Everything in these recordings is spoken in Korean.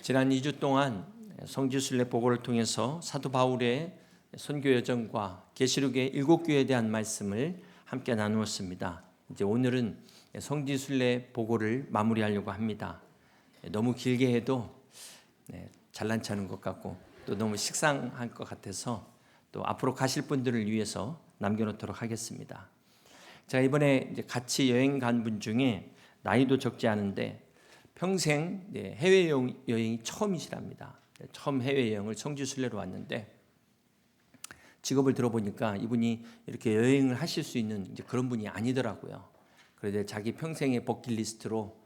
지난 2주 동안 성지순례 보고를 통해서 사도 바울의 선교 여정과 계시록의 7교회에 대한 말씀을 함께 나누었습니다. 이제 오늘은 성지순례 보고를 마무리하려고 합니다. 너무 길게 해도 잘난치 않은 것 같고 또 너무 식상할 것 같아서 또 앞으로 가실 분들을 위해서 남겨놓도록 하겠습니다. 제가 이번에 이제 같이 여행 간 분 중에 나이도 적지 않은데 평생 해외여행이 처음이시랍니다. 처음 해외여행을 성지순례로 왔는데 직업을 들어보니까 이분이 이렇게 여행을 하실 수 있는 이제 그런 분이 아니더라고요. 그런데 자기 평생의 버킷리스트로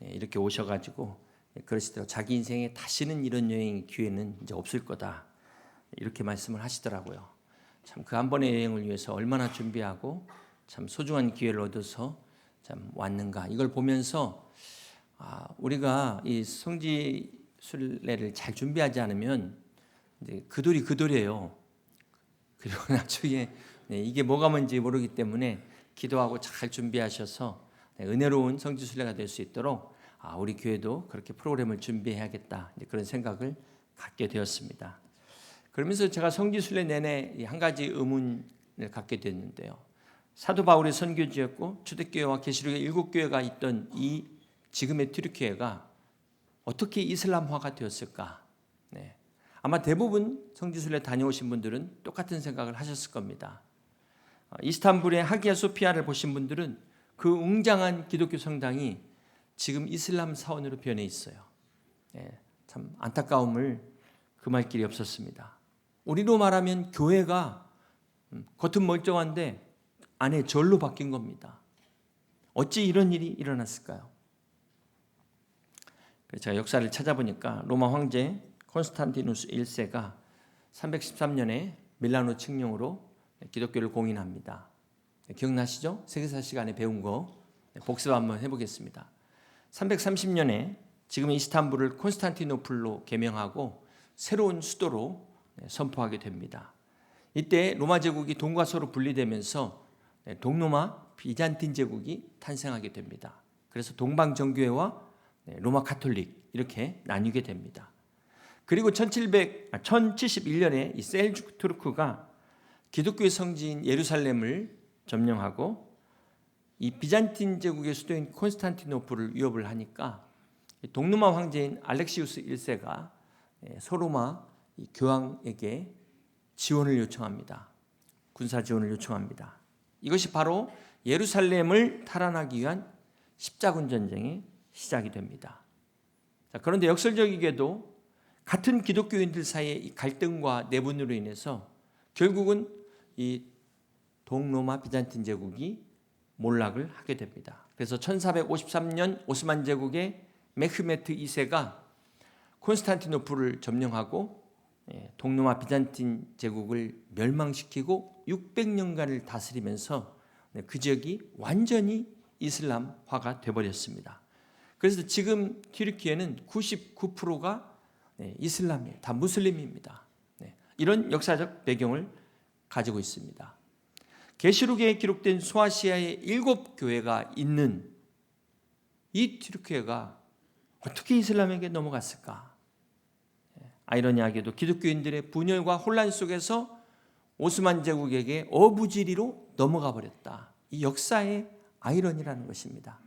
이렇게 오셔가지고 그러시더라고요. 자기 인생에 다시는 이런 여행 기회는 이제 없을 거다. 이렇게 말씀을 하시더라고요. 참 그 한 번의 여행을 위해서 얼마나 준비하고 참 소중한 기회를 얻어서 참 왔는가. 이걸 보면서 우리가 이 성지순례를 잘 준비하지 않으면 이제 그 돌이에요. 그리고 나중에 이게 뭐가 뭔지 모르기 때문에 기도하고 잘 준비하셔서 은혜로운 성지순례가 될 수 있도록 우리 교회도 그렇게 프로그램을 준비해야겠다 그런 생각을 갖게 되었습니다. 그러면서 제가 성지순례 내내 한 가지 의문을 갖게 됐는데요. 사도 바울의 선교지였고 초대교회와 계시록의 7교회가 있던 이 지금의 튀르키예가 어떻게 이슬람화가 되었을까? 아마 대부분 성지순례 다녀오신 분들은 똑같은 생각을 하셨을 겁니다. 이스탄불의 하기야 소피아를 보신 분들은 그 웅장한 기독교 성당이 지금 이슬람 사원으로 변해 있어요. 참 안타까움을 금할 길이 없었습니다. 우리로 말하면 교회가 겉은 멀쩡한데 안에 절로 바뀐 겁니다. 어찌 이런 일이 일어났을까요? 제가 역사를 찾아보니까 로마 황제 콘스탄티누스 1세가 313년에 밀라노 칙령으로 기독교를 공인합니다. 기억나시죠? 세계사 시간에 배운 거 복습 한번 해보겠습니다. 330년에 지금 이스탄불을 콘스탄티노플로 개명하고 새로운 수도로 선포하게 됩니다. 이때 로마 제국이 동과 서로 분리되면서 동로마 비잔틴 제국이 탄생하게 됩니다. 그래서 동방정교회와 로마 카톨릭 이렇게 나뉘게 됩니다. 그리고 1071년에 이 셀주크 투르크가 기독교의 성지인 예루살렘을 점령하고 이 비잔틴 제국의 수도인 콘스탄티노플을 위협을 하니까 동로마 황제인 알렉시우스 1세가 소로마 교황에게 지원을 요청합니다. 군사 지원을 요청합니다. 이것이 바로 예루살렘을 탈환하기 위한 십자군 전쟁의 시작이 됩니다. 그런데 역설적이게도 같은 기독교인들 사이의 이 갈등과 내분으로 인해서 결국은 이 동로마 비잔틴 제국이 몰락을 하게 됩니다. 그래서 1453년 오스만 제국의 메흐메트 2세가 콘스탄티노플을 점령하고 동로마 비잔틴 제국을 멸망시키고 600년간을 다스리면서 그 지역이 완전히 이슬람화가 되어버렸습니다. 그래서 지금 튀르키예는 99%가 이슬람이에요. 다 무슬림입니다. 이런 역사적 배경을 가지고 있습니다. 계시록에 기록된 소아시아의 7교회가 있는 이 튀르키예가 어떻게 이슬람에게 넘어갔을까? 아이러니하게도 기독교인들의 분열과 혼란 속에서 오스만 제국에게 어부지리로 넘어가 버렸다. 이 역사의 아이러니라는 것입니다.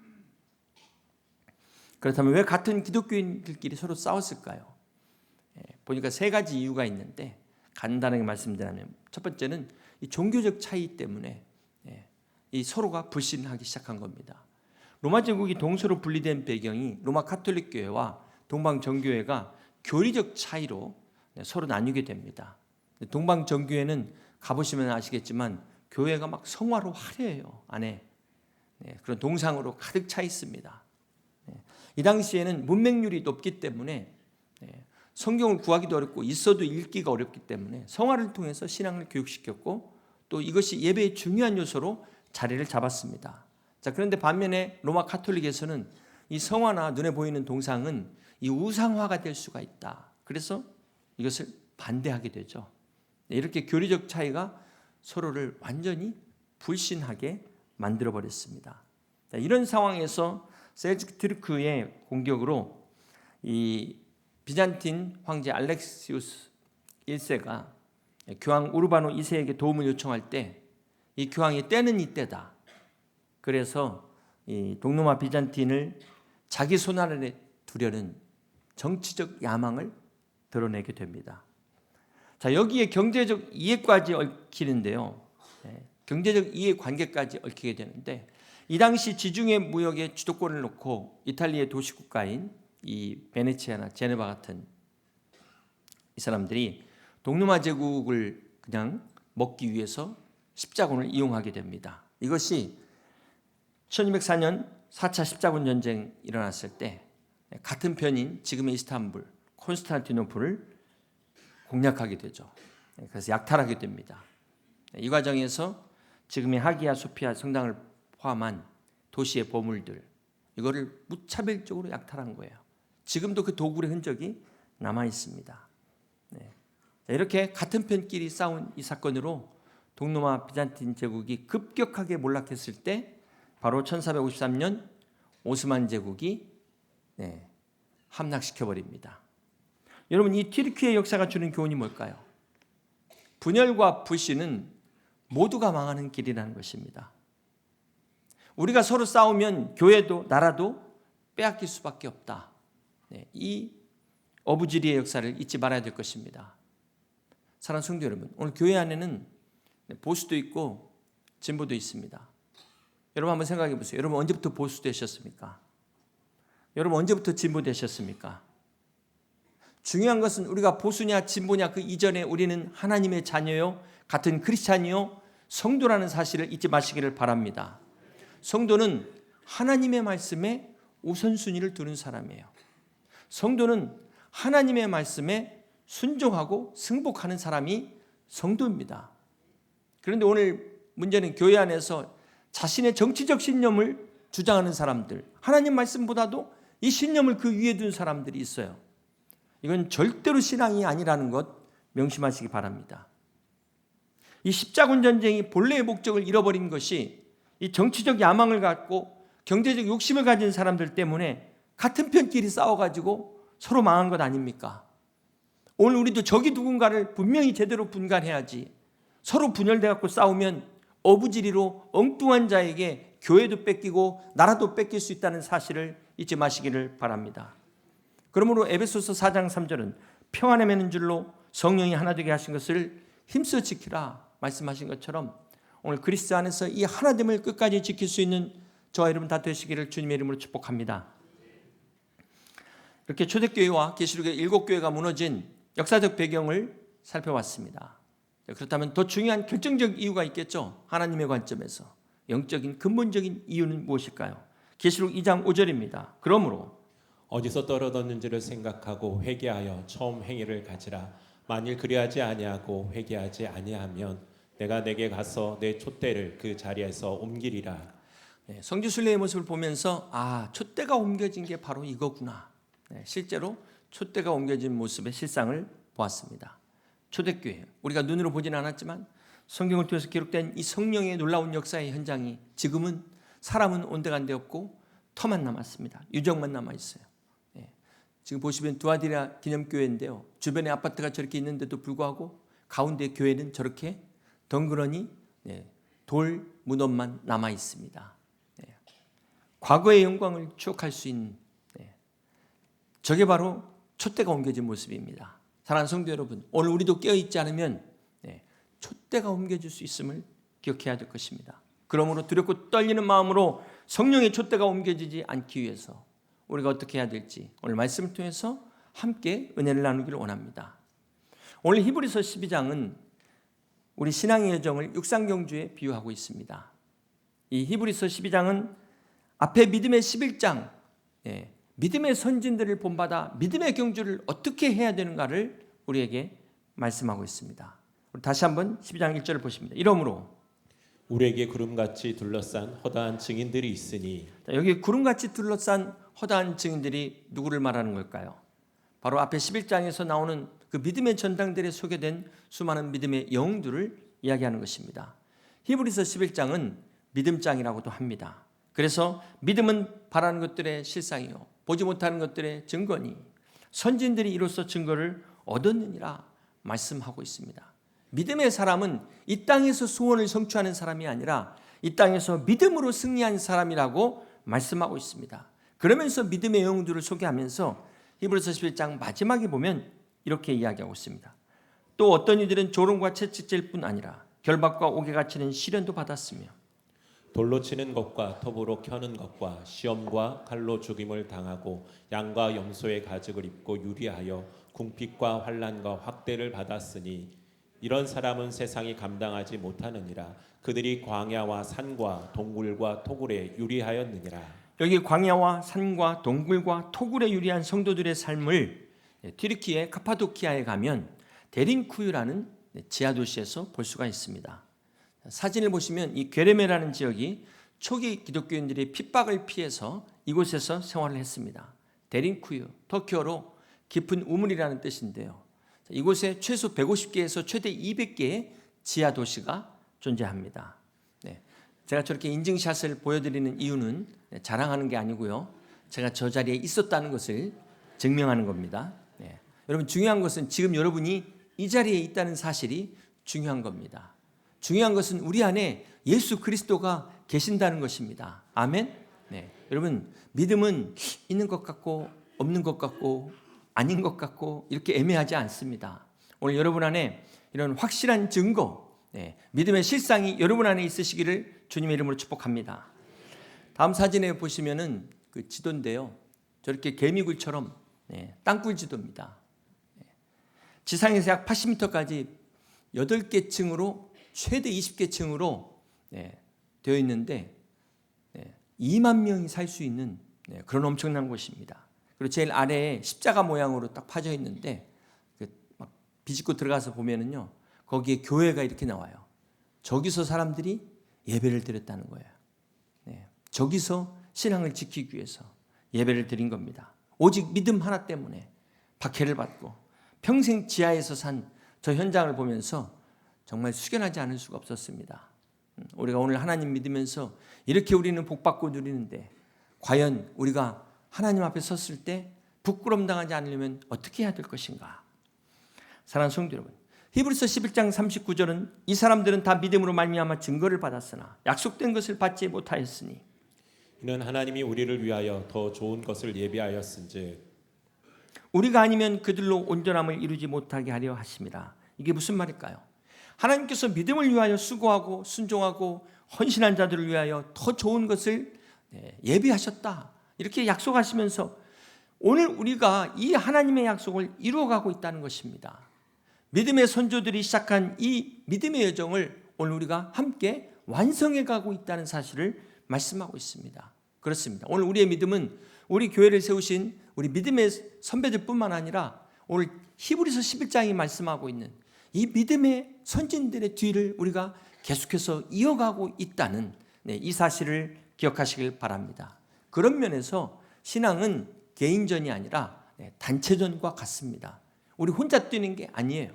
그렇다면 왜 같은 기독교인들끼리 서로 싸웠을까요? 보니까 세 가지 이유가 있는데 간단하게 말씀드리면 첫 번째는 이 종교적 차이 때문에 이 서로가 불신하기 시작한 겁니다. 로마 제국이 동서로 분리된 배경이 로마 카톨릭 교회와 동방 정교회가 교리적 차이로 서로 나뉘게 됩니다. 동방 정교회는 가보시면 아시겠지만 교회가 막 성화로 화려해요. 안에 그런 동상으로 가득 차 있습니다. 이 당시에는 문맹률이 높기 때문에 성경을 구하기도 어렵고 있어도 읽기가 어렵기 때문에 성화를 통해서 신앙을 교육시켰고 또 이것이 예배의 중요한 요소로 자리를 잡았습니다. 그런데 반면에 로마 카톨릭에서는 이 성화나 눈에 보이는 동상은 이 우상화가 될 수가 있다. 그래서 이것을 반대하게 되죠. 이렇게 교리적 차이가 서로를 완전히 불신하게 만들어버렸습니다. 이런 상황에서 셀주크 투르크의 공격으로 이 비잔틴 황제 알렉시우스 1세가 교황 우르바노 2세에게 도움을 요청할 때 이 교황이 때는 이때다. 그래서 이 동로마 비잔틴을 자기 손 아래 두려는 정치적 야망을 드러내게 됩니다. 자, 여기에 경제적 이해까지 얽히는데요. 경제적 이해 관계까지 얽히게 되는데, 이 당시 지중해 무역의 주도권을 놓고 이탈리아의 도시국가인 이 베네치아나 제네바 같은 이 사람들이 동로마 제국을 그냥 먹기 위해서 십자군을 이용하게 됩니다. 이것이 1204년 4차 십자군 전쟁이 일어났을 때 같은 편인 지금의 이스탄불, 콘스탄티노플을 공략하게 되죠. 그래서 약탈하게 됩니다. 이 과정에서 지금의 하기야 소피아 성당을 포함한 도시의 보물들, 이거를 무차별적으로 약탈한 거예요. 지금도 그 도굴의 흔적이 남아 있습니다. 이렇게 같은 편끼리 싸운 이 사건으로 동로마 비잔틴 제국이 급격하게 몰락했을 때 바로 1453년 오스만 제국이 함락시켜 버립니다. 여러분, 이 튀르키예 역사가 주는 교훈이 뭘까요? 분열과 불신은 모두가 망하는 길이라는 것입니다. 우리가 서로 싸우면 교회도 나라도 빼앗길 수밖에 없다. 이 어부지리의 역사를 잊지 말아야 될 것입니다. 사랑하는 성도 여러분, 오늘 교회 안에는 보수도 있고 진보도 있습니다. 여러분 한번 생각해 보세요. 여러분 언제부터 보수 되셨습니까? 여러분 언제부터 진보 되셨습니까? 중요한 것은 우리가 보수냐 진보냐 그 이전에 우리는 하나님의 자녀요, 같은 크리스찬이요, 성도라는 사실을 잊지 마시기를 바랍니다. 성도는 하나님의 말씀에 우선순위를 두는 사람이에요. 성도는 하나님의 말씀에 순종하고 승복하는 사람이 성도입니다. 그런데 오늘 문제는 교회 안에서 자신의 정치적 신념을 주장하는 사람들, 하나님 말씀보다도 이 신념을 그 위에 둔 사람들이 있어요. 이건 절대로 신앙이 아니라는 것 명심하시기 바랍니다. 이 십자군 전쟁이 본래의 목적을 잃어버린 것이 이 정치적 야망을 갖고 경제적 욕심을 가진 사람들 때문에 같은 편끼리 싸워가지고 서로 망한 것 아닙니까? 오늘 우리도 적이 누군가를 분명히 제대로 분간해야지, 서로 분열돼갖고 싸우면 어부지리로 엉뚱한 자에게 교회도 뺏기고 나라도 뺏길 수 있다는 사실을 잊지 마시기를 바랍니다. 그러므로 에베소서 4장 3절은 평안에 매는 줄로 성령이 하나 되게 하신 것을 힘써 지키라 말씀하신 것처럼 오늘 그리스도 안에서 이 하나됨을 끝까지 지킬 수 있는 저와 여러분 다 되시기를 주님의 이름으로 축복합니다. 이렇게 초대교회와 계시록의 7교회가 무너진 역사적 배경을 살펴봤습니다. 그렇다면 더 중요한 결정적 이유가 있겠죠. 하나님의 관점에서 영적인 근본적인 이유는 무엇일까요? 계시록 2장 5절입니다. 그러므로 어디서 떨어졌는지를 생각하고 회개하여 처음 행위를 가지라. 만일 그리하지 아니하고 회개하지 아니하면 내가 내게 가서 내 촛대를 그 자리에서 옮기리라. 성지순례의 모습을 보면서 촛대가 옮겨진 게 바로 이거구나. 실제로 촛대가 옮겨진 모습의 실상을 보았습니다. 초대교회, 우리가 눈으로 보지는 않았지만 성경을 통해서 기록된 이 성령의 놀라운 역사의 현장이 지금은 사람은 온데간데 없고 터만 남았습니다. 유적만 남아있어요. 지금 보시면 두아디라 기념교회인데요, 주변에 아파트가 저렇게 있는데도 불구하고 가운데 교회는 저렇게 덩그러니 돌 문헌만 남아있습니다. 과거의 영광을 추억할 수 있는, 저게 바로 촛대가 옮겨진 모습입니다. 사랑하는 성도 여러분, 오늘 우리도 깨어있지 않으면 촛대가 옮겨질 수 있음을 기억해야 될 것입니다. 그러므로 두렵고 떨리는 마음으로 성령의 촛대가 옮겨지지 않기 위해서 우리가 어떻게 해야 될지 오늘 말씀을 통해서 함께 은혜를 나누기를 원합니다. 오늘 히브리서 12장은 우리 신앙의 여정을 육상경주에 비유하고 있습니다. 이 히브리서 12장은 앞에 믿음의 11장, 믿음의 선진들을 본받아 믿음의 경주를 어떻게 해야 되는가를 우리에게 말씀하고 있습니다. 우리 다시 한번 12장 1절을 보십니다. 이러므로 우리에게 구름같이 둘러싼 허다한 증인들이 있으니. 여기 구름같이 둘러싼 허다한 증인들이 누구를 말하는 걸까요? 바로 앞에 11장에서 나오는 그 믿음의 전당들에 소개된 수많은 믿음의 영웅들을 이야기하는 것입니다. 히브리서 11장은 믿음장이라고도 합니다. 그래서 믿음은 바라는 것들의 실상이요, 보지 못하는 것들의 증거니, 선진들이 이로써 증거를 얻었느니라 말씀하고 있습니다. 믿음의 사람은 이 땅에서 소원을 성취하는 사람이 아니라 이 땅에서 믿음으로 승리한 사람이라고 말씀하고 있습니다. 그러면서 믿음의 영웅들을 소개하면서 히브리서 11장 마지막에 보면 이렇게 이야기하고 있습니다. 또 어떤 이들은 조롱과 채찍질 뿐 아니라 결박과 옥에 갇히는 시련도 받았으며 돌로 치는 것과 톱으로 켜는 것과 시험과 칼로 죽임을 당하고 양과 염소의 가죽을 입고 유리하여 궁핍과 환난과 확대를 받았으니 이런 사람은 세상이 감당하지 못하느니라. 그들이 광야와 산과 동굴과 토굴에 유리하였느니라. 여기 광야와 산과 동굴과 토굴에 유리한 성도들의 삶을 튀르키예 카파도키아에 가면 데린쿠유라는 지하 도시에서 볼 수가 있습니다. 사진을 보시면 이 괴레메라는 지역이 초기 기독교인들이 핍박을 피해서 이곳에서 생활을 했습니다. 데린쿠유, 터키어로 깊은 우물이라는 뜻인데요. 이곳에 최소 150개에서 최대 200개의 지하 도시가 존재합니다. 제가 저렇게 인증샷을 보여드리는 이유는 자랑하는 게 아니고요. 제가 저 자리에 있었다는 것을 증명하는 겁니다. 여러분 중요한 것은 지금 여러분이 이 자리에 있다는 사실이 중요한 겁니다. 중요한 것은 우리 안에 예수 그리스도가 계신다는 것입니다. 아멘. 여러분 믿음은 있는 것 같고 없는 것 같고 아닌 것 같고 이렇게 애매하지 않습니다. 오늘 여러분 안에 이런 확실한 증거, 믿음의 실상이 여러분 안에 있으시기를 주님의 이름으로 축복합니다. 다음 사진에 보시면은 그 지도인데요. 저렇게 개미굴처럼 땅굴 지도입니다. 지상에서 약 80m까지 8개 층으로 최대 20개 층으로 되어 있는데 2만 명이 살 수 있는 그런 엄청난 곳입니다. 그리고 제일 아래에 십자가 모양으로 딱 파져 있는데 막 비집고 들어가서 보면은요 거기에 교회가 이렇게 나와요. 저기서 사람들이 예배를 드렸다는 거예요. 저기서 신앙을 지키기 위해서 예배를 드린 겁니다. 오직 믿음 하나 때문에 박해를 받고 평생 지하에서 산 저 현장을 보면서 정말 숙연하지 않을 수가 없었습니다. 우리가 오늘 하나님 믿으면서 이렇게 우리는 복받고 누리는데 과연 우리가 하나님 앞에 섰을 때 부끄러움 당하지 않으려면 어떻게 해야 될 것인가? 사랑하는 성도 여러분, 히브리서 11장 39절은 이 사람들은 다 믿음으로 말미암아 증거를 받았으나 약속된 것을 받지 못하였으니 이는 하나님이 우리를 위하여 더 좋은 것을 예비하였은즉 우리가 아니면 그들로 온전함을 이루지 못하게 하려 하심이라. 이게 무슨 말일까요? 하나님께서 믿음을 위하여 수고하고 순종하고 헌신한 자들을 위하여 더 좋은 것을 예비하셨다. 이렇게 약속하시면서 오늘 우리가 이 하나님의 약속을 이루어가고 있다는 것입니다. 믿음의 선조들이 시작한 이 믿음의 여정을 오늘 우리가 함께 완성해 가고 있다는 사실을 말씀하고 있습니다. 그렇습니다. 오늘 우리의 믿음은 우리 교회를 세우신 우리 믿음의 선배들뿐만 아니라 오늘 히브리서 11장이 말씀하고 있는 이 믿음의 선진들의 뒤를 우리가 계속해서 이어가고 있다는 이 사실을 기억하시길 바랍니다. 그런 면에서 신앙은 개인전이 아니라 단체전과 같습니다. 우리 혼자 뛰는 게 아니에요.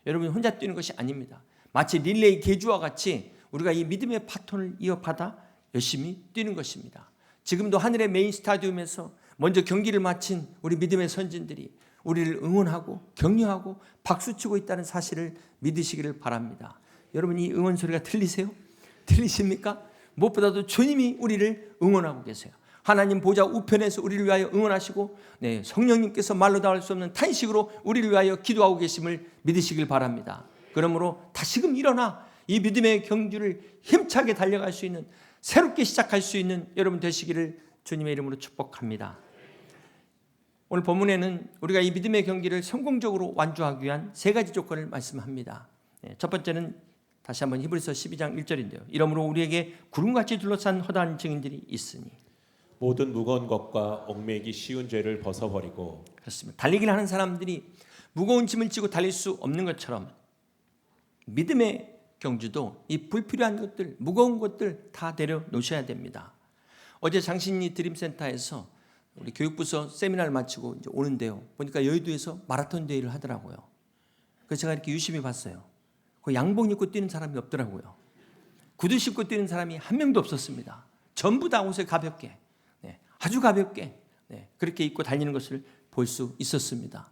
여러분 혼자 뛰는 것이 아닙니다. 마치 릴레이 계주와 같이 우리가 이 믿음의 바톤을 이어받아 열심히 뛰는 것입니다. 지금도 하늘의 메인 스타디움에서 먼저 경기를 마친 우리 믿음의 선진들이 우리를 응원하고 격려하고 박수치고 있다는 사실을 믿으시기를 바랍니다. 여러분 이 응원 소리가 들리세요? 들리십니까? 무엇보다도 주님이 우리를 응원하고 계세요. 하나님 보좌 우편에서 우리를 위하여 응원하시고 성령님께서 말로 다 할 수 없는 탄식으로 우리를 위하여 기도하고 계심을 믿으시길 바랍니다. 그러므로 다시금 일어나 이 믿음의 경주를 힘차게 달려갈 수 있는 새롭게 시작할 수 있는 여러분 되시기를 주님의 이름으로 축복합니다. 오늘 본문에는 우리가 이 믿음의 경기를 성공적으로 완주하기 위한 세 가지 조건을 말씀합니다. 첫 번째는 다시 한번 히브리서 12장 1절인데요. 이러므로 우리에게 구름같이 둘러싼 허다한 증인들이 있으니 모든 무거운 것과 얽매이기 쉬운 죄를 벗어버리고 그렇습니다. 달리기를 하는 사람들이 무거운 짐을 지고 달릴 수 없는 것처럼 믿음의 경주도 이 불필요한 것들, 무거운 것들 다 내려놓으셔야 됩니다. 어제 장신리 드림센터에서 우리 교육부서 세미나를 마치고 이제 오는데요. 보니까 여의도에서 마라톤 대회를 하더라고요. 그래서 제가 이렇게 유심히 봤어요. 그 양복 입고 뛰는 사람이 없더라고요. 구두 신고 뛰는 사람이 한 명도 없었습니다. 전부 다 옷을 가볍게, 아주 가볍게 그렇게 입고 달리는 것을 볼 수 있었습니다.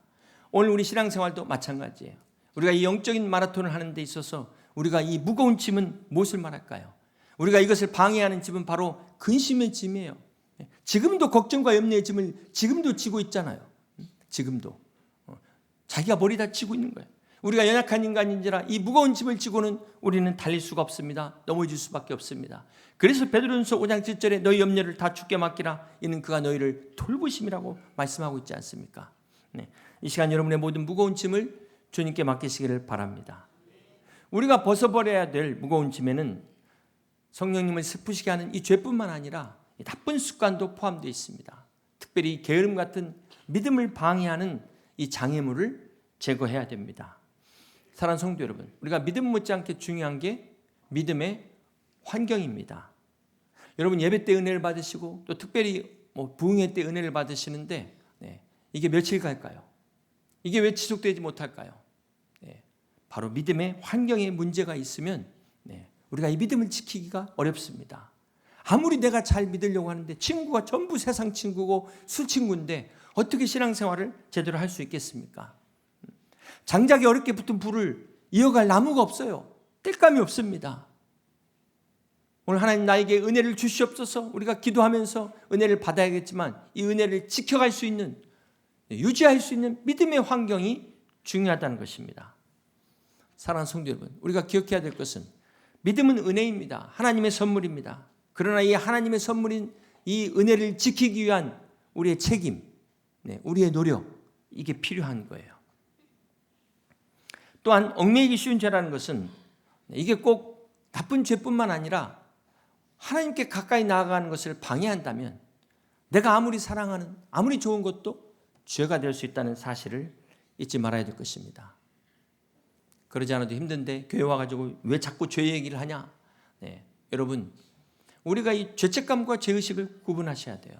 오늘 우리 신앙생활도 마찬가지예요. 우리가 이 영적인 마라톤을 하는 데 있어서 우리가 이 무거운 짐은 무엇을 말할까요? 우리가 이것을 방해하는 짐은 바로 근심의 짐이에요. 지금도 걱정과 염려의 짐을 지금도 지고 있잖아요. 지금도 자기가 머리다 지고 있는 거예요. 우리가 연약한 인간인지라 이 무거운 짐을 지고는 우리는 달릴 수가 없습니다. 넘어질 수밖에 없습니다. 그래서 베드로전서 5장 7절에 너희 염려를 다 주께 맡기라. 이는 그가 너희를 돌보심이라고 말씀하고 있지 않습니까? 이 시간 여러분의 모든 무거운 짐을 주님께 맡기시기를 바랍니다. 우리가 벗어버려야 될 무거운 짐에는 성령님을 슬프시게 하는 이 죄뿐만 아니라 이 나쁜 습관도 포함되어 있습니다. 특별히 게으름 같은 믿음을 방해하는 이 장애물을 제거해야 됩니다. 사랑하는 성도 여러분, 우리가 믿음 못지않게 중요한 게 믿음의 환경입니다. 여러분 예배 때 은혜를 받으시고 또 특별히 부흥회 때 은혜를 받으시는데 이게 며칠 갈까요? 이게 왜 지속되지 못할까요? 바로 믿음의 환경에 문제가 있으면 우리가 이 믿음을 지키기가 어렵습니다. 아무리 내가 잘 믿으려고 하는데 친구가 전부 세상 친구고 술 친구인데 어떻게 신앙생활을 제대로 할 수 있겠습니까? 장작이 어렵게 붙은 불을 이어갈 나무가 없어요. 땔감이 없습니다. 오늘 하나님 나에게 은혜를 주시옵소서. 우리가 기도하면서 은혜를 받아야겠지만 이 은혜를 지켜갈 수 있는, 유지할 수 있는 믿음의 환경이 중요하다는 것입니다. 사랑하는 성도 여러분, 우리가 기억해야 될 것은 믿음은 은혜입니다. 하나님의 선물입니다. 그러나 이 하나님의 선물인 이 은혜를 지키기 위한 우리의 책임, 우리의 노력, 이게 필요한 거예요. 또한 얽매이기 쉬운 죄라는 것은 이게 꼭 나쁜 죄뿐만 아니라 하나님께 가까이 나아가는 것을 방해한다면 내가 아무리 사랑하는, 아무리 좋은 것도 죄가 될 수 있다는 사실을 잊지 말아야 될 것입니다. 그러지 않아도 힘든데 교회 와가지고 왜 자꾸 죄 얘기를 하냐? 여러분, 우리가 이 죄책감과 죄의식을 구분하셔야 돼요.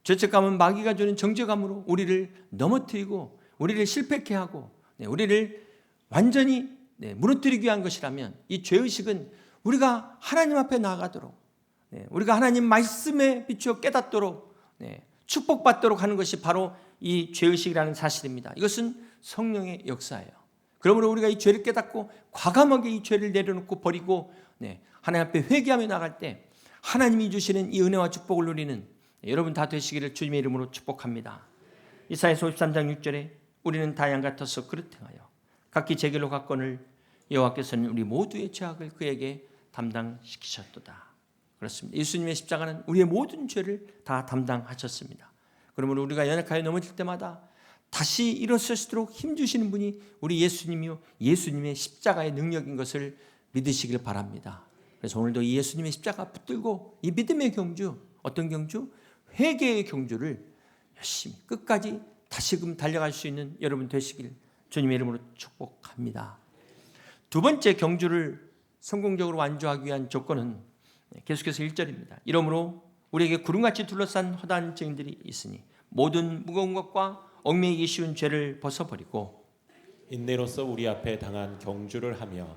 죄책감은 마귀가 주는 정죄감으로 우리를 넘어뜨리고 우리를 실패케 하고 우리를 완전히 무너뜨리기 위한 것이라면 이 죄의식은 우리가 하나님 앞에 나아가도록 우리가 하나님 말씀에 비추어 깨닫도록 축복받도록 하는 것이 바로 이 죄의식이라는 사실입니다. 이것은 성령의 역사예요. 그러므로 우리가 이 죄를 깨닫고 과감하게 이 죄를 내려놓고 버리고 하나님 앞에 회개하며 나갈 때 하나님이 주시는 이 은혜와 축복을 누리는 여러분 다 되시기를 주님의 이름으로 축복합니다. 이사야서 53장 6절에 우리는 다 양 같아서 그릇 행하여 각기 제 길로 갔거늘 여호와께서는 우리 모두의 죄악을 그에게 담당시키셨도다. 그렇습니다. 예수님의 십자가는 우리의 모든 죄를 다 담당하셨습니다. 그러므로 우리가 연약하여 넘어질 때마다 다시 일어서시도록 힘주시는 분이 우리 예수님이요 예수님의 십자가의 능력인 것을 믿으시길 바랍니다. 그래서 오늘도 이 예수님의 십자가 붙들고 이 믿음의 경주, 어떤 경주? 회개의 경주를 열심히 끝까지 다시금 달려갈 수 있는 여러분 되시길 주님의 이름으로 축복합니다. 두 번째 경주를 성공적으로 완주하기 위한 조건은 계속해서 1절입니다. 이러므로 우리에게 구름같이 둘러싼 허다한 증인들이 있으니 모든 무거운 것과 얽매이기 쉬운 죄를 벗어버리고 인내로서 우리 앞에 당한 경주를 하며.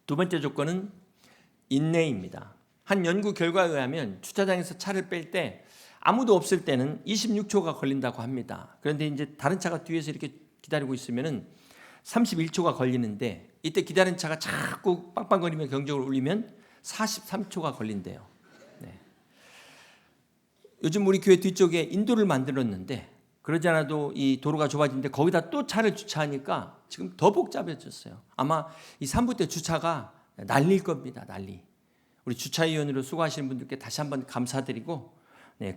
두 번째 조건은 인내입니다. 한 연구 결과에 의하면 주차장에서 차를 뺄 때 아무도 없을 때는 26초가 걸린다고 합니다. 그런데 이제 다른 차가 뒤에서 이렇게 기다리고 있으면은 31초가 걸리는데 이때 기다린 차가 자꾸 빵빵거리며 경적을 울리면 43초가 걸린대요. 요즘 우리 교회 뒤쪽에 인도를 만들었는데 그러지 않아도 이 도로가 좁아지는데 거기다 또 차를 주차하니까 지금 더 복잡해졌어요. 아마 이 산부 때 주차가 난리일 겁니다. 난리. 우리 주차위원으로 수고하시는 분들께 다시 한번 감사드리고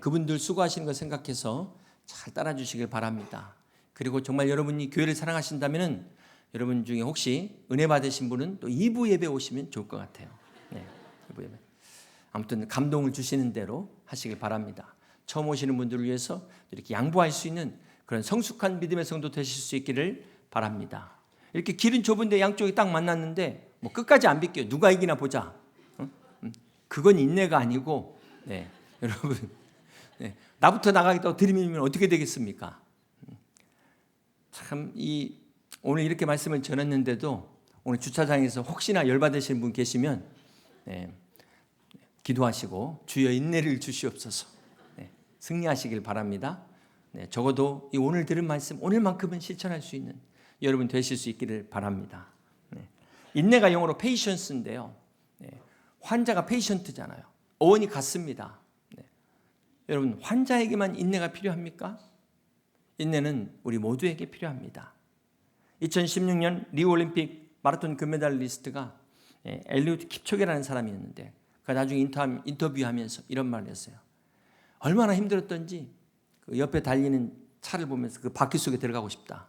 그분들 수고하시는 거 생각해서 잘 따라주시길 바랍니다. 그리고 정말 여러분이 교회를 사랑하신다면 여러분 중에 혹시 은혜 받으신 분은 또 2부 예배 오시면 좋을 것 같아요. 2부 예배. 아무튼 감동을 주시는 대로 하시길 바랍니다. 처음 오시는 분들을 위해서 이렇게 양보할 수 있는 그런 성숙한 믿음의 성도 되실 수 있기를 바랍니다. 이렇게 길은 좁은데 양쪽이 딱 만났는데 뭐 끝까지 안 비껴요. 누가 이기나 보자. 그건 인내가 아니고 여러분 나부터 나가겠다고 들이밀면 어떻게 되겠습니까? 참 오늘 이렇게 말씀을 전했는데도 오늘 주차장에서 혹시나 열받으시는 분 계시면 기도하시고 주여 인내를 주시옵소서 승리하시길 바랍니다. 적어도 이 오늘 들은 말씀 오늘만큼은 실천할 수 있는 여러분 되실 수 있기를 바랍니다. 인내가 영어로 patience인데요. 환자가 patient잖아요. 어원이 같습니다. 여러분 환자에게만 인내가 필요합니까? 인내는 우리 모두에게 필요합니다. 2016년 리우올림픽 마라톤 금메달리스트가 엘리우드 킵초게라는 사람이었는데 그 나중에 인터뷰하면서 이런 말을 했어요. 얼마나 힘들었던지 그 옆에 달리는 차를 보면서 그 바퀴 속에 들어가고 싶다.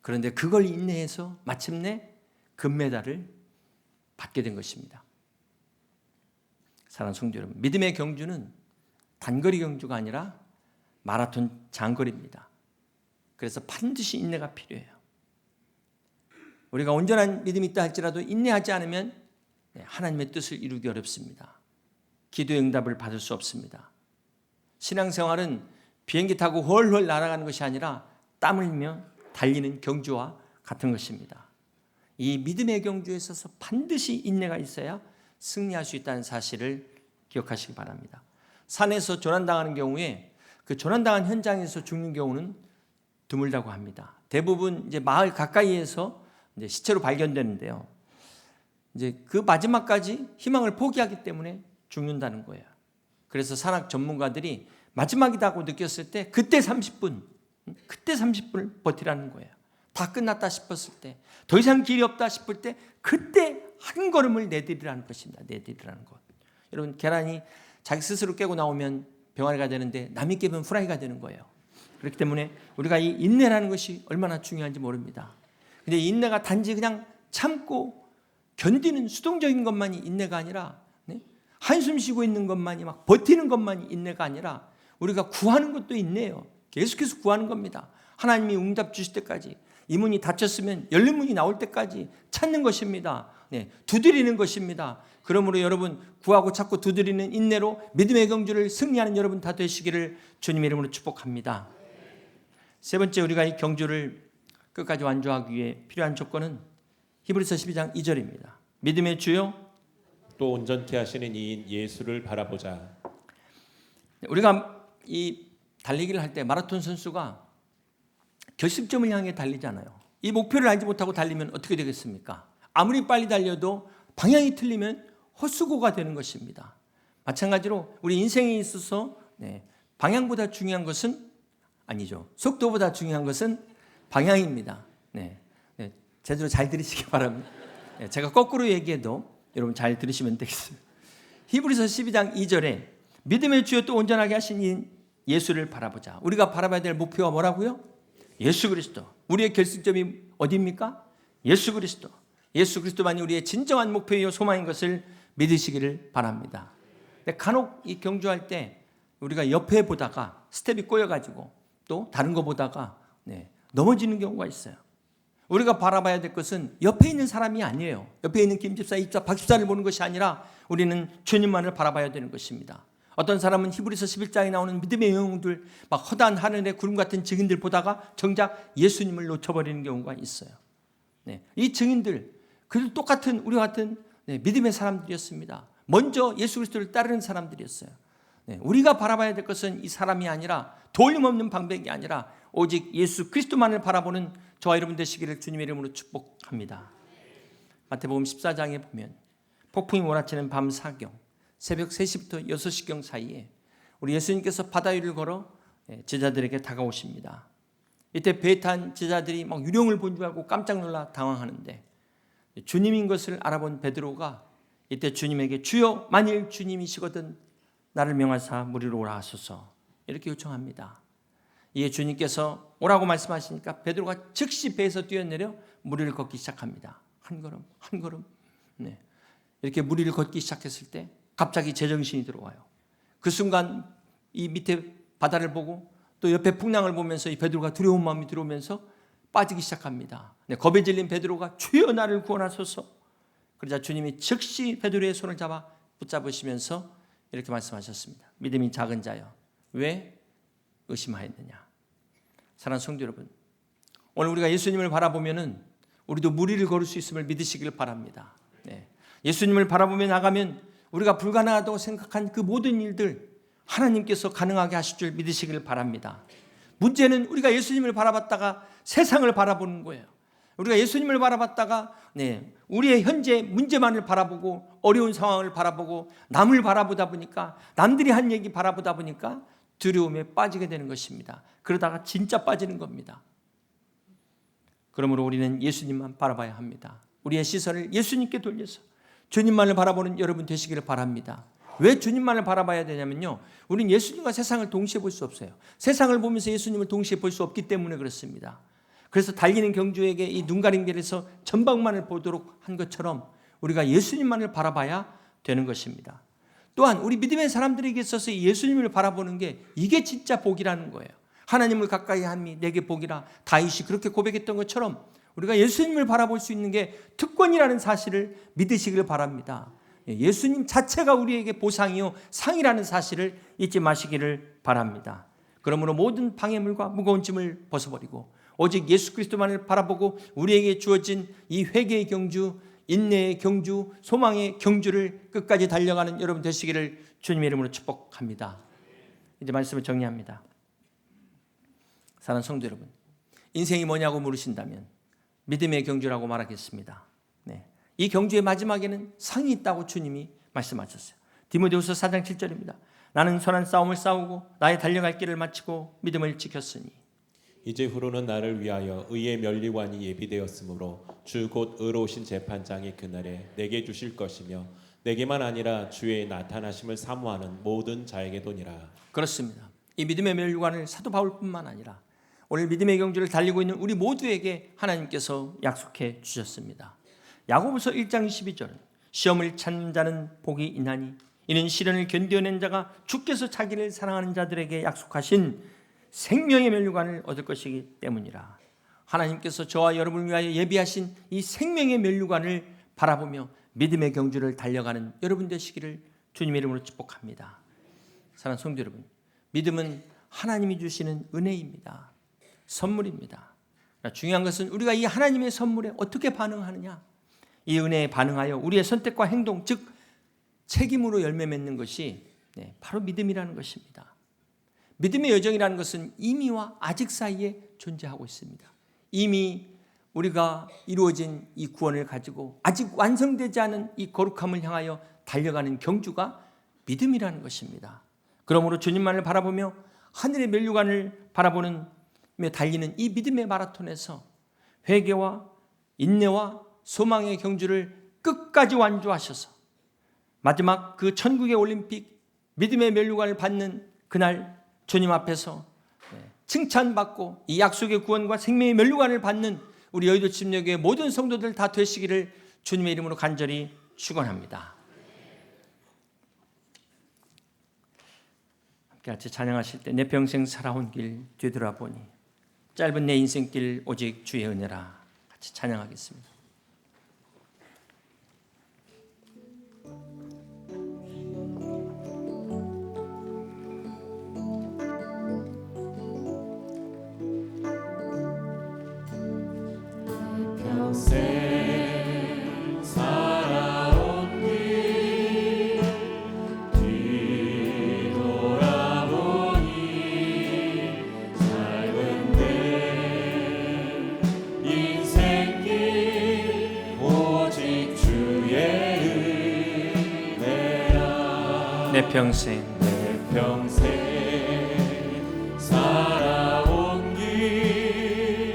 그런데 그걸 인내해서 마침내 금메달을 받게 된 것입니다. 사랑하는 성도 여러분, 믿음의 경주는 단거리 경주가 아니라 마라톤 장거리입니다. 그래서 반드시 인내가 필요해요. 우리가 온전한 믿음이 있다 할지라도 인내하지 않으면 하나님의 뜻을 이루기 어렵습니다. 기도의 응답을 받을 수 없습니다. 신앙생활은 비행기 타고 훨훨 날아가는 것이 아니라 땀 흘리며 달리는 경주와 같은 것입니다. 이 믿음의 경주에 있어서 반드시 인내가 있어야 승리할 수 있다는 사실을 기억하시기 바랍니다. 산에서 조난당하는 경우에 그 조난당한 현장에서 죽는 경우는 드물다고 합니다. 대부분 이제 마을 가까이에서 이제 시체로 발견되는데요. 이제 그 마지막까지 희망을 포기하기 때문에 죽는다는 거예요. 그래서 산악 전문가들이 마지막이라고 느꼈을 때 그때 30분을 버티라는 거예요. 다 끝났다 싶었을 때, 더 이상 길이 없다 싶을 때 그때 한 걸음을 내디디라는 것입니다. 내디디라는 것. 여러분 계란이 자기 스스로 깨고 나오면 병아리가 되는데 남이 깨면 후라이가 되는 거예요. 그렇기 때문에 우리가 이 인내라는 것이 얼마나 중요한지 모릅니다. 근데 인내가 단지 그냥 참고 견디는 수동적인 것만이 인내가 아니라 한숨 쉬고 있는 것만이 막 버티는 것만이 인내가 아니라 우리가 구하는 것도 인내예요. 계속해서 구하는 겁니다. 하나님이 응답 주실 때까지 이 문이 닫혔으면 열린 문이 나올 때까지 찾는 것입니다. 두드리는 것입니다. 그러므로 여러분 구하고 찾고 두드리는 인내로 믿음의 경주를 승리하는 여러분 다 되시기를 주님의 이름으로 축복합니다. 세 번째 우리가 이 경주를 끝까지 완주하기 위해 필요한 조건은 히브리서 12장 2절입니다. 믿음의 주요 또 온전케 하시는 이인 예수를 바라보자. 우리가 이 달리기를 할 때 마라톤 선수가 결승점을 향해 달리잖아요. 이 목표를 알지 못하고 달리면 어떻게 되겠습니까? 아무리 빨리 달려도 방향이 틀리면 헛수고가 되는 것입니다. 마찬가지로 우리 인생에 있어서 방향보다 중요한 것은 아니죠. 속도보다 중요한 것은 방향입니다. 제대로 잘 들으시기 바랍니다. 제가 거꾸로 얘기해도 여러분 잘 들으시면 되겠습니다. 히브리서 12장 2절에 믿음의 주여 또 온전하게 하신 이 예수를 바라보자. 우리가 바라봐야 될 목표가 뭐라고요? 예수 그리스도. 우리의 결승점이 어디입니까? 예수 그리스도. 예수 그리스도만이 우리의 진정한 목표이요 소망인 것을 믿으시기를 바랍니다. 간혹 이 경주할 때 우리가 옆에 보다가 스텝이 꼬여가지고 또 다른 거 보다가 넘어지는 경우가 있어요. 우리가 바라봐야 될 것은 옆에 있는 사람이 아니에요. 옆에 있는 김 집사, 이 집사, 박 집사를 보는 것이 아니라 우리는 주님만을 바라봐야 되는 것입니다. 어떤 사람은 히브리서 11장에 나오는 믿음의 영웅들, 막 허다한 하늘의 구름 같은 증인들 보다가 정작 예수님을 놓쳐버리는 경우가 있어요. 이 증인들, 그들 똑같은 우리와 같은 믿음의 사람들이었습니다. 먼저 예수 그리스도를 따르는 사람들이었어요. 우리가 바라봐야 될 것은 이 사람이 아니라 돌림없는 방백이 아니라 오직 예수 그리스도만을 바라보는 저와 여러분 되시기를 주님의 이름으로 축복합니다. 마태복음 14장에 보면 폭풍이 몰아치는 밤 사경 새벽 3시부터 6시경 사이에 우리 예수님께서 바다 위를 걸어 제자들에게 다가오십니다. 이때 배에 탄 제자들이 막 유령을 본 줄 알고 깜짝 놀라 당황하는데 주님인 것을 알아본 베드로가 이때 주님에게 주여 만일 주님이시거든 나를 명하사 무리로 오라 하소서 이렇게 요청합니다. 이에 주님께서 오라고 말씀하시니까 베드로가 즉시 배에서 뛰어내려 무리를 걷기 시작합니다. 한 걸음 한 걸음 이렇게 무리를 걷기 시작했을 때 갑자기 제정신이 들어와요. 그 순간 이 밑에 바다를 보고 또 옆에 풍랑을 보면서 이 베드로가 두려운 마음이 들어오면서 빠지기 시작합니다. 겁에 질린 베드로가 주여 나를 구원하소서. 그러자 주님이 즉시 베드로의 손을 잡아 붙잡으시면서 이렇게 말씀하셨습니다. 믿음이 작은 자여 왜 의심하였느냐. 사랑하는 성도 여러분, 오늘 우리가 예수님을 바라보면은 우리도 무리를 걸을 수 있음을 믿으시길 바랍니다. 예수님을 바라보며 나가면 우리가 불가능하다고 생각한 그 모든 일들 하나님께서 가능하게 하실 줄 믿으시길 바랍니다. 문제는 우리가 예수님을 바라봤다가 세상을 바라보는 거예요. 우리가 예수님을 바라봤다가 우리의 현재 문제만을 바라보고 어려운 상황을 바라보고 남을 바라보다 보니까, 남들이 한 얘기 바라보다 보니까 두려움에 빠지게 되는 것입니다. 그러다가 진짜 빠지는 겁니다. 그러므로 우리는 예수님만 바라봐야 합니다. 우리의 시선을 예수님께 돌려서 주님만을 바라보는 여러분 되시기를 바랍니다. 왜 주님만을 바라봐야 되냐면요, 우리는 예수님과 세상을 동시에 볼 수 없어요. 세상을 보면서 예수님을 동시에 볼 수 없기 때문에 그렇습니다. 그래서 달리는 경주에게 이 눈가림길에서 전방만을 보도록 한 것처럼 우리가 예수님만을 바라봐야 되는 것입니다. 또한 우리 믿음의 사람들에게 있어서 예수님을 바라보는 게 이게 진짜 복이라는 거예요. 하나님을 가까이 함이 내게 복이라, 다윗이 그렇게 고백했던 것처럼 우리가 예수님을 바라볼 수 있는 게 특권이라는 사실을 믿으시길 바랍니다. 예수님 자체가 우리에게 보상이요 상이라는 사실을 잊지 마시기를 바랍니다. 그러므로 모든 방해물과 무거운 짐을 벗어버리고 오직 예수 그리스도만을 바라보고 우리에게 주어진 이 회개의 경주, 인내의 경주, 소망의 경주를 끝까지 달려가는 여러분 되시기를 주님의 이름으로 축복합니다. 이제 말씀을 정리합니다. 사랑하는 성도 여러분, 인생이 뭐냐고 물으신다면 믿음의 경주라고 말하겠습니다. 이 경주의 마지막에는 상이 있다고 주님이 말씀하셨어요. 디모데후서 4장 7절입니다. 나는 선한 싸움을 싸우고 나의 달려갈 길을 마치고 믿음을 지켰으니 이제 후로는 나를 위하여 의의 면류관이 예비되었으므로 주 곧 의로우신 재판장이 그날에 내게 주실 것이며 내게만 아니라 주의 나타나심을 사모하는 모든 자에게도니라. 그렇습니다. 이 믿음의 면류관을 사도 바울뿐만 아니라 오늘 믿음의 경주를 달리고 있는 우리 모두에게 하나님께서 약속해 주셨습니다. 야고보서 1장 12절 시험을 찾는 자는 복이 있나니 이는 시련을 견뎌낸 자가 주께서 자기를 사랑하는 자들에게 약속하신 생명의 면류관을 얻을 것이기 때문이라. 하나님께서 저와 여러분을 위하여 예비하신 이 생명의 면류관을 바라보며 믿음의 경주를 달려가는 여러분 되시기를 주님의 이름으로 축복합니다. 사랑하는 성도 여러분, 믿음은 하나님이 주시는 은혜입니다. 선물입니다. 중요한 것은 우리가 이 하나님의 선물에 어떻게 반응하느냐, 이 은혜에 반응하여 우리의 선택과 행동, 즉 책임으로 열매 맺는 것이 바로 믿음이라는 것입니다. 믿음의 여정이라는 것은 이미와 아직 사이에 존재하고 있습니다. 이미 우리가 이루어진 이 구원을 가지고 아직 완성되지 않은 이 거룩함을 향하여 달려가는 경주가 믿음이라는 것입니다. 그러므로 주님만을 바라보며 하늘의 면류관을 바라보며 달리는 이 믿음의 마라톤에서 회개와 인내와 소망의 경주를 끝까지 완주하셔서 마지막 그 천국의 올림픽 믿음의 면류관을 받는 그날 주님 앞에서 칭찬받고 이 약속의 구원과 생명의 면류관을 받는 우리 여의도 침례교회 모든 성도들 다 되시기를 주님의 이름으로 간절히 축원합니다. 함께 같이 찬양하실 때 내 평생 살아온 길 뒤돌아보니 짧은 내 인생길 오직 주의 은혜라 같이 찬양하겠습니다. 평생 살아온 길 뒤돌아보니 짧은 내 인생길 오직 주의 은혜라. 내 평생 살아온 길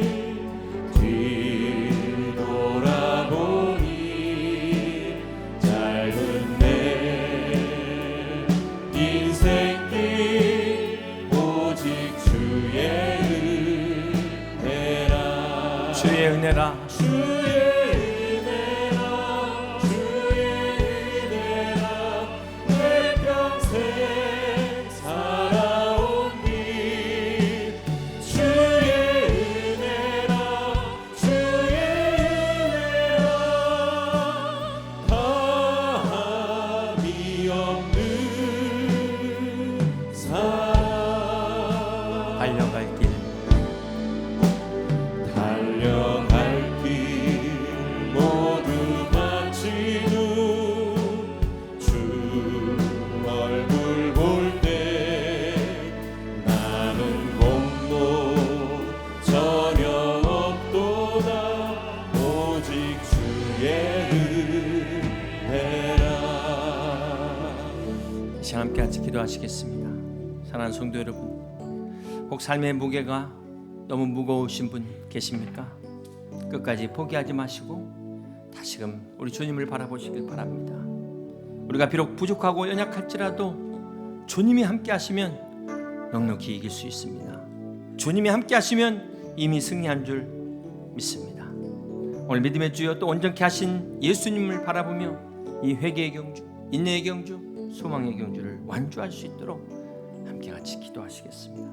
뒤돌아보니 짧은 내 인생길 오직 주의 은혜라. 주의 은혜라 내 평생 살아온 길 주의 은혜라. 주의 은혜라. 다함이 없는 사랑. 달려갈 길 달려갈 길 기도하시겠습니다. 사랑하는 성도 여러분, 혹 삶의 무게가 너무 무거우신 분 계십니까? 끝까지 포기하지 마시고 다시금 우리 주님을 바라보시길 바랍니다. 우리가 비록 부족하고 연약할지라도 주님이 함께 하시면 넉넉히 이길 수 있습니다. 주님이 함께 하시면 이미 승리한 줄 믿습니다. 오늘 믿음의 주여 또 온전케 하신 예수님을 바라보며 이 회개의 경주, 인내의 경주, 소망의 경주를 완주할 수 있도록 함께 같이 기도하시겠습니다.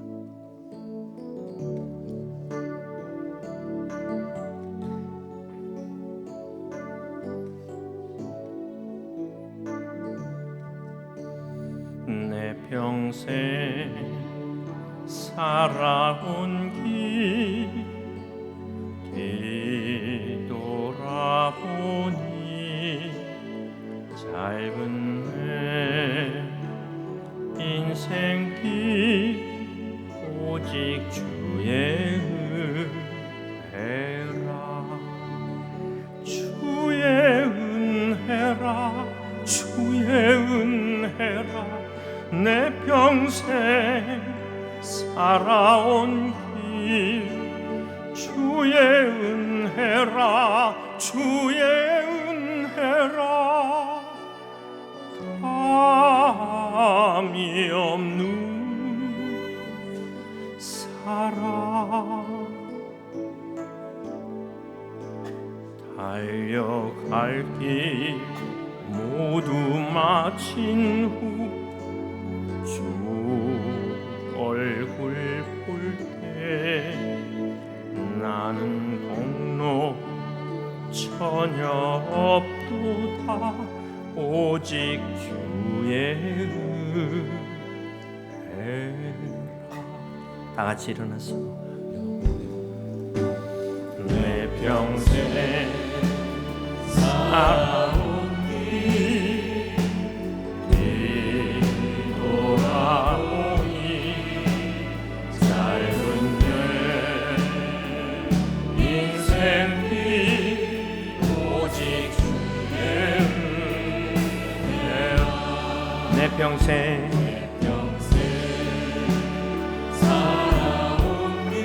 내 평생 살아온 길 뒤돌아보니 짧은 내 인생길 오직 주의 은혜라 주의 은혜라 주의 은혜라 내 평생 살아온 길 주의 은혜라 주의 은혜라 감이 없는 사랑 달려갈 길 모두 마친 후 주 얼굴 볼 때 나는 공로 전혀 없도다 오직 주의 은혜라. 다 같이 일어나서 내 평생 살아온 길 뒤돌아보니 짧은 내 인생 길 오직 주의 은혜라 내 평생 살아온 길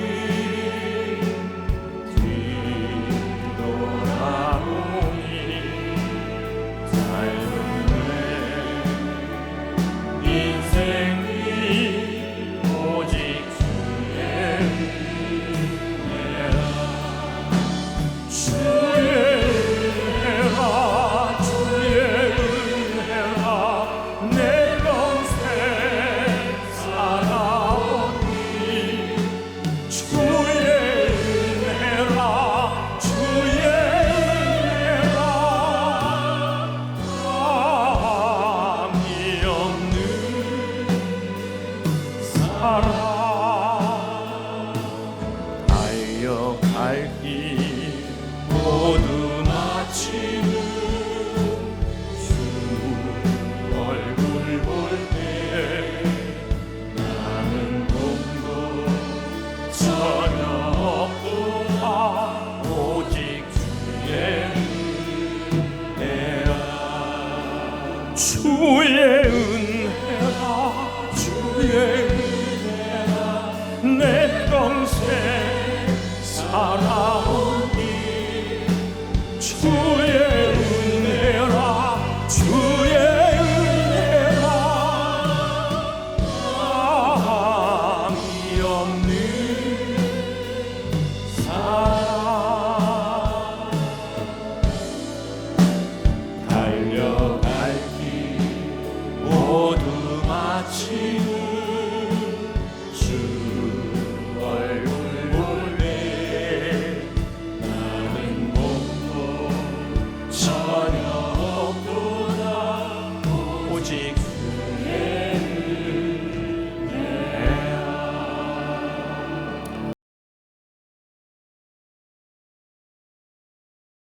뒤돌아보니 짧은 내 인생 길 오직 주의 은혜라 주의 은혜라 주의 은혜라 내 평생 살아온 길 주의 은혜라 주의 은혜라 감이 없는 사랑 달려갈 길 모두 마치는 주 얼굴 볼 때 나는 돈도 전혀 없도다 오직 주의 은혜라 주의 은혜라 주의 은혜라 내 평생 살아온 길 주의 은혜라 주의 은혜라 감이 없는 사랑 달려갈 길 모두 마치